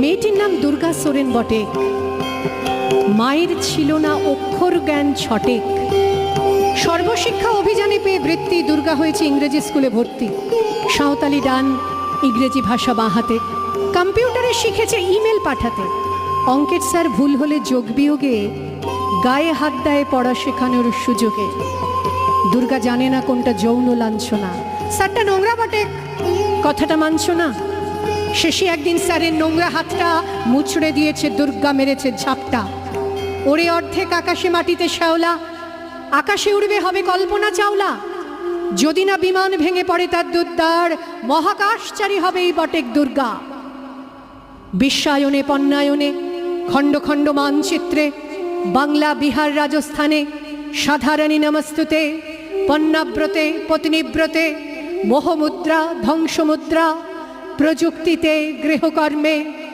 মেয়েটির নাম দুর্গা সোরেন বটে। মায়ের ছিল না অক্ষর জ্ঞান ছটেক। সর্বশিক্ষা অভিযানে পেয়ে বৃত্তি দুর্গা হয়েছে ইংরেজি স্কুলে ভর্তি। সাঁওতালি ডান, ইংরেজি ভাষা বাঁ হাতে। কম্পিউটারে শিখেছে ইমেল পাঠাতে। অঙ্কের স্যার ভুল হলে যোগ বিয়োগে গায়ে হাত দেয় পড়া শেখানোর সুযোগে। দুর্গা জানে না কোনটা যৌন লাঞ্ছনা। স্যারটা নোংরা বটে, কথাটা মানছ না। শেষে একদিন স্যারের নোংরা হাতটা মুচড়ে দিয়েছে দুর্গা, মেরেছে ঝাপটা। ওরে অর্ধেক আকাশে মাটিতে শ্যাওলা, আকাশে উড়বে হবে কল্পনা চাওলা। যদি না বিমান ভেঙে পড়ে তার দুর্দার, মহাকাশচারী হবে এই বটেক দুর্গা। বিশ্বায়নে পণ্যায়নে খণ্ড খণ্ড মানচিত্রে, বাংলা বিহার রাজস্থানে সাধারণী নমস্তুতে। পণ্যাব্রতে পত্নীব্রতে মোহমুদ্রা ধ্বংসমুদ্রা, প্রযুক্তিতে গৃহকর্মে